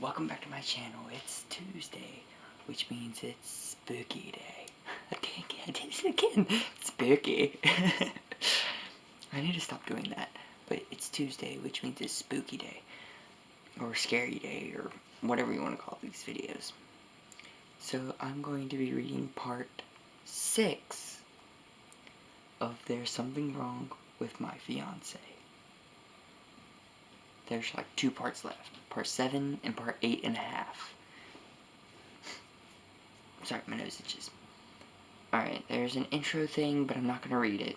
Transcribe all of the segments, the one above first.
Welcome back to my channel. It's Tuesday, which means it's spooky day. I did it again. Spooky. I need to stop doing that. But it's Tuesday, which means it's spooky day. Or scary day, or whatever you want to call these videos. So I'm going to be reading part 6 of There's Something Wrong with My Fiance. There's like 2 parts left. Part 7 and part 8.5. Sorry, my nose itches. Alright, there's an intro thing, but I'm not going to read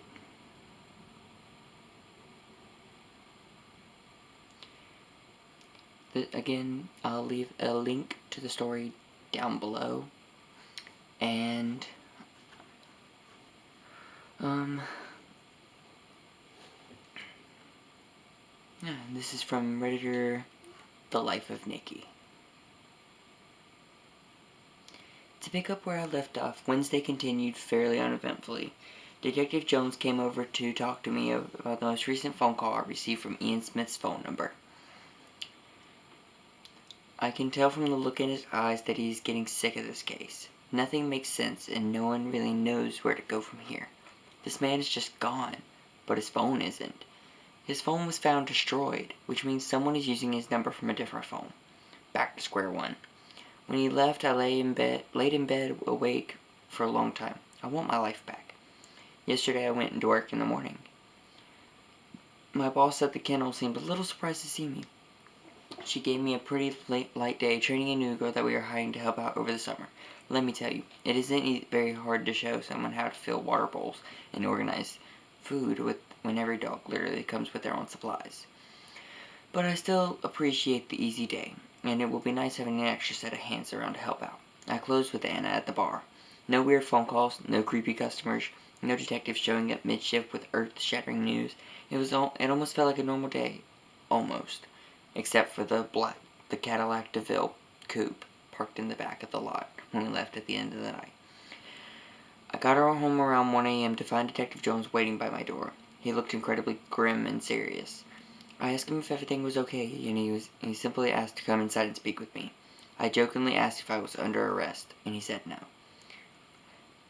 it. Again, I'll leave a link to the story down below. And, yeah, this is from Redditor, The Life of Nikki. To pick up where I left off, Wednesday continued fairly uneventfully. Detective Jones came over to talk to me about the most recent phone call I received from Ian Smith's phone number. I can tell from the look in his eyes that he's getting sick of this case. Nothing makes sense, and no one really knows where to go from here. This man is just gone, but his phone isn't. His phone was found destroyed, which means someone is using his number from a different phone. Back to square one. When he left, I laid in bed awake for a long time. I want my life back. Yesterday I went into work in the morning. My boss at the kennel seemed a little surprised to see me. She gave me a pretty light day training a new girl that we are hiring to help out over the summer. Let me tell you, it isn't very hard to show someone how to fill water bowls and organize food when every dog literally comes with their own supplies. But I still appreciate the easy day, and it will be nice having an extra set of hands around to help out. I closed with Anna at the bar. No weird phone calls, no creepy customers, no detectives showing up mid-shift with earth-shattering news. It almost felt like a normal day. Almost. Except for the Cadillac DeVille coupe parked in the back of the lot when we left at the end of the night. I got her home around 1 a.m. to find Detective Jones waiting by my door. He looked incredibly grim and serious. I asked him if everything was okay, and he simply asked to come inside and speak with me. I jokingly asked if I was under arrest, and he said no.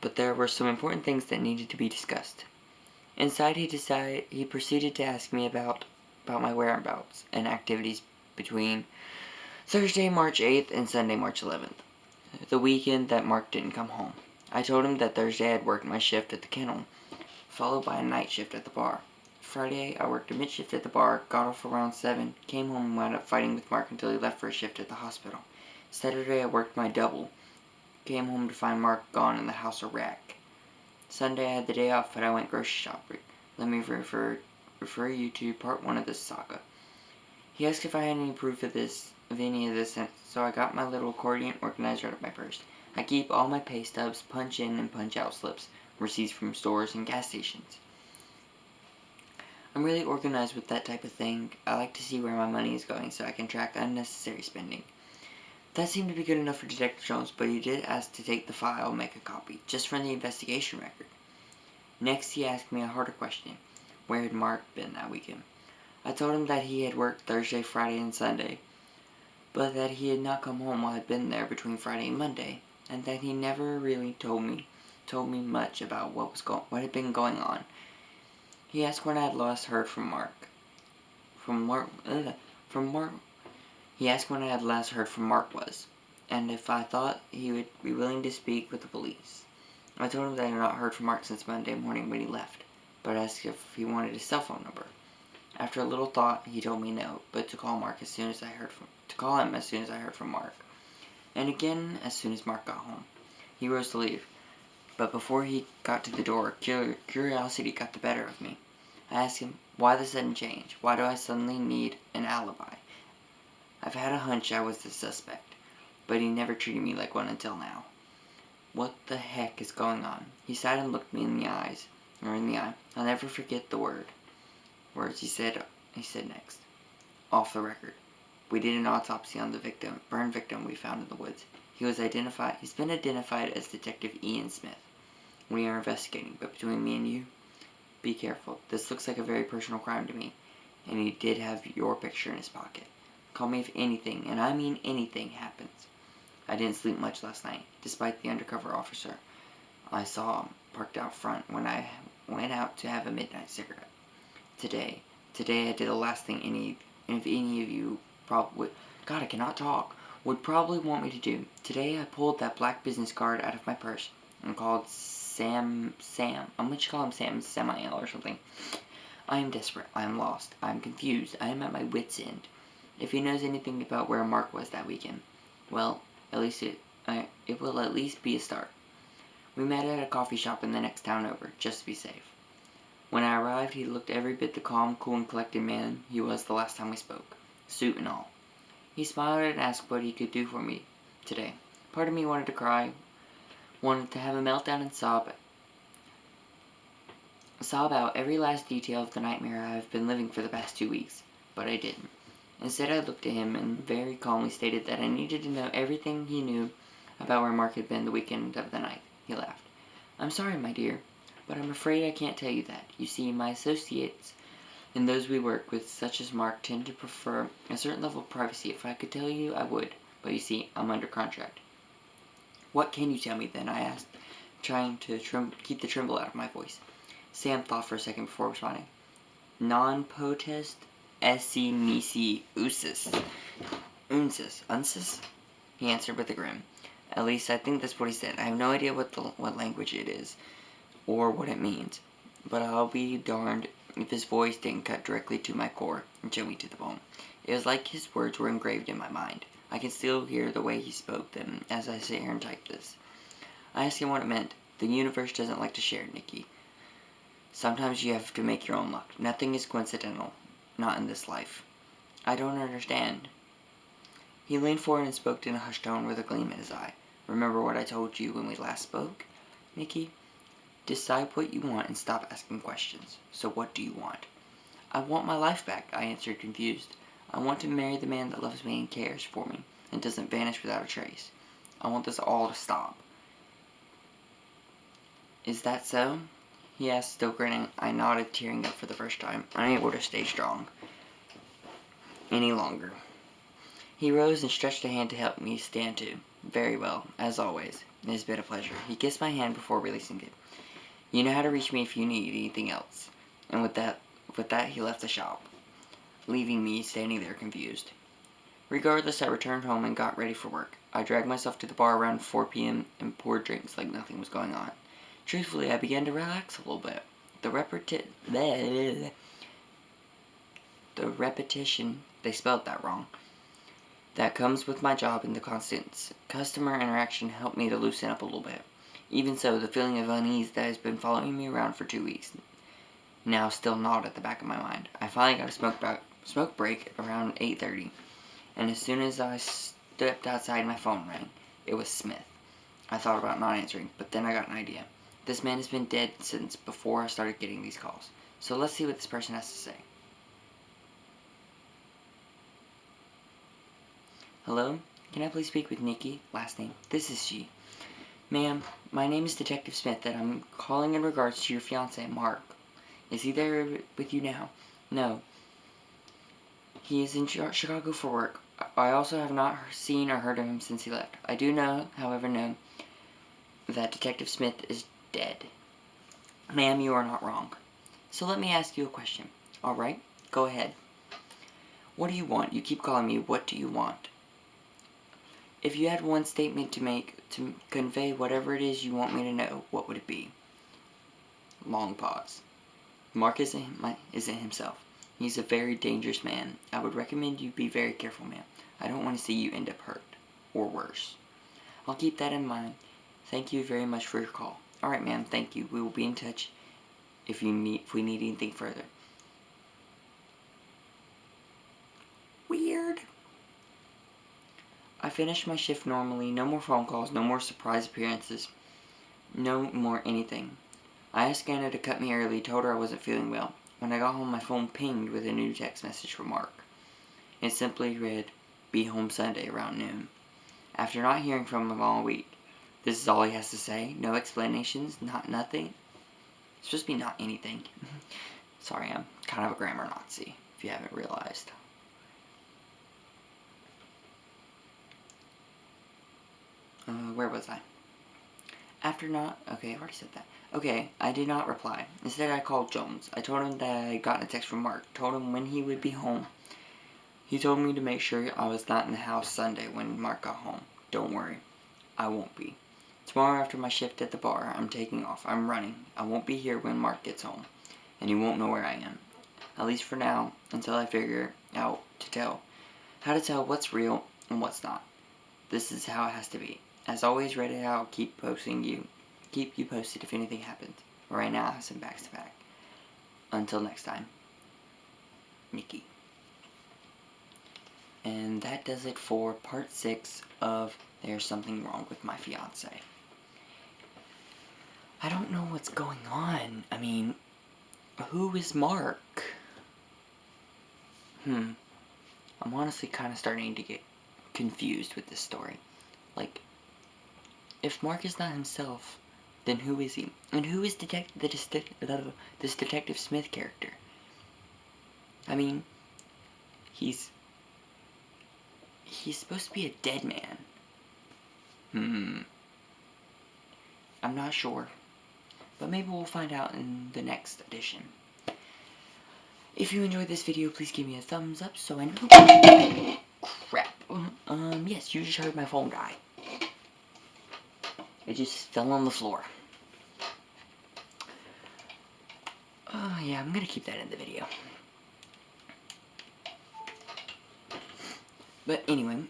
But there were some important things that needed to be discussed. Inside, he proceeded to ask me about my whereabouts and activities between Thursday, March 8th and Sunday, March 11th, the weekend that Mark didn't come home. I told him that Thursday I had worked my shift at the kennel, followed by a night shift at the bar. Friday, I worked a mid-shift at the bar, got off around 7, came home and wound up fighting with Mark until he left for a shift at the hospital. Saturday, I worked my double, came home to find Mark gone and the house a wreck. Sunday, I had the day off, but I went grocery shopping. Let me refer you to part 1 of this saga. He asked if I had any proof of any of this, so I got my little accordion organizer out of my purse. I keep all my pay stubs, punch in and punch out slips, receipts from stores and gas stations. I'm really organized with that type of thing. I like to see where my money is going so I can track unnecessary spending. That seemed to be good enough for Detective Jones, but he did ask to take the file and make a copy, just for the investigation record. Next, he asked me a harder question. Where had Mark been that weekend? I told him that he had worked Thursday, Friday, and Sunday, but that he had not come home while I had been there between Friday and Monday, and that he never really told me much about what had been going on. He asked when I had last heard from Mark. He asked when I had last heard from Mark was, and if I thought he would be willing to speak with the police. I told him that I had not heard from Mark since Monday morning when he left, but asked if he wanted his cell phone number. After a little thought, he told me no, but to call him as soon as I heard from Mark. And again, as soon as Mark got home. He rose to leave, but before he got to the door, curiosity got the better of me. I asked him, why the sudden change? Why do I suddenly need an alibi? I've had a hunch I was the suspect, but he never treated me like one until now. What the heck is going on? He sighed and looked me in the eye. I'll never forget the words he said next. Off the record. We did an autopsy on the burned victim we found in the woods. He's been identified as Detective Ian Smith. We are investigating, but between me and you, be careful. This looks like a very personal crime to me, and he did have your picture in his pocket. Call me if anything, and I mean anything, happens. I didn't sleep much last night, despite the undercover officer I saw parked out front when I went out to have a midnight cigarette. Today I did the last thing any of you probably, God, I cannot talk, would probably want me to do. Today I pulled that black business card out of my purse and called Sam. I'm going to call him Sam Samael or something. I am desperate. I am lost. I am confused. I am at my wit's end. If he knows anything about where Mark was that weekend, well, at least it will at least be a start. We met at a coffee shop in the next town over, just to be safe. When I arrived, he looked every bit the calm, cool, and collected man he was the last time we spoke, suit and all. He smiled and asked what he could do for me today. Part of me wanted to cry, wanted to have a meltdown and sob out every last detail of the nightmare I have been living for the past 2 weeks, but I didn't. Instead, I looked at him and very calmly stated that I needed to know everything he knew about where Mark had been the weekend of the night. He laughed. I'm sorry, my dear, but I'm afraid I can't tell you that. You see, my associates and those we work with, such as Mark, tend to prefer a certain level of privacy. If I could tell you, I would, but you see, I'm under contract. What can you tell me, then? I asked, trying to keep the tremble out of my voice. Sam thought for a second before responding. Non potest esse nisi usus. Unsus? He answered with a grin. At least I think that's what he said. I have no idea what language it is, or what it means, but I'll be darned if his voice didn't cut directly to my core and chill me to the bone. It was like his words were engraved in my mind. I can still hear the way he spoke them as I sit here and type this. I asked him what it meant. The universe doesn't like to share, Nikki. Sometimes you have to make your own luck. Nothing is coincidental. Not in this life. I don't understand. He leaned forward and spoke in a hushed tone with a gleam in his eye. Remember what I told you when we last spoke, Nikki? Decide what you want and stop asking questions. So what do you want? I want my life back, I answered, confused. I want to marry the man that loves me and cares for me and doesn't vanish without a trace. I want this all to stop. Is that so? He asked, still grinning. I nodded, tearing up for the first time, unable to stay strong any longer. He rose and stretched a hand to help me stand to. Very well, as always. It has been a pleasure. He kissed my hand before releasing it. You know how to reach me if you need anything else. And with that he left the shop, leaving me standing there confused. Regardless, I returned home and got ready for work. I dragged myself to the bar around 4 p.m. and poured drinks like nothing was going on. Truthfully, I began to relax a little bit. The repetition, they spelled that wrong, that comes with my job and the constant customer interaction helped me to loosen up a little bit. Even so, the feeling of unease that has been following me around for 2 weeks now still gnawed at the back of my mind. I finally got a smoke break around 8:30, and as soon as I stepped outside, my phone rang. It was Smith. I thought about not answering, but then I got an idea. This man has been dead since before I started getting these calls. So let's see what this person has to say. Hello? Can I please speak with Nikki? Last name. This is she. Ma'am, my name is Detective Smith, and I'm calling in regards to your fiancé, Mark. Is he there with you now? No. He is in Chicago for work. I also have not seen or heard of him since he left. I do know, however, that Detective Smith is dead. Ma'am, you are not wrong. So let me ask you a question. All right? Go ahead. What do you want? You keep calling me. What do you want? If you had one statement to make to convey whatever it is you want me to know, what would it be? Long pause. Mark isn't himself. He's a very dangerous man. I would recommend you be very careful, ma'am. I don't want to see you end up hurt. Or worse. I'll keep that in mind. Thank you very much for your call. Alright, ma'am, thank you. We will be in touch if we need anything further. Weird. I finished my shift normally. No more phone calls, no more surprise appearances, no more anything. I asked Anna to cut me early, told her I wasn't feeling well. When I got home, my phone pinged with a new text message from Mark. It simply read, "Be home Sunday around noon." After not hearing from him all week, this is all he has to say? No explanations? Nothing? It's supposed to be not anything. Sorry, I'm kind of a grammar Nazi, if you haven't realized. where was I? Okay, I already said that. Okay, I did not reply. Instead, I called Jones. I told him that I had gotten a text from Mark. Told him when he would be home. He told me to make sure I was not in the house Sunday when Mark got home. Don't worry, I won't be. Tomorrow after my shift at the bar, I'm taking off. I'm running. I won't be here when Mark gets home, and he won't know where I am. At least for now, until I figure out how to tell what's real and what's not. This is how it has to be. As always, Reddit, I'll keep you posted if anything happens. Right now, I have some backs to back. Until next time, Nikki. And that does it for part 6 of There's Something Wrong with My Fiance. I don't know what's going on. I mean, who is Mark? I'm honestly kind of starting to get confused with this story. Like, if Mark is not himself, then who is he? And who is this Detective Smith character? I mean, he's supposed to be a dead man. I'm not sure. But maybe we'll find out in the next edition. If you enjoyed this video, please give me a thumbs up so I know. Crap. Yes, you just heard my phone die. It just fell on the floor. Yeah, I'm gonna keep that in the video. But anyway,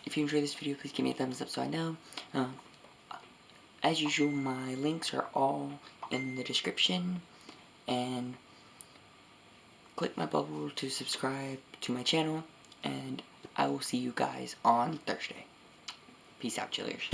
if you enjoyed this video, please give me a thumbs up so I know. As usual, my links are all in the description. And click my bubble to subscribe to my channel. And I will see you guys on Thursday. Peace out, chillers.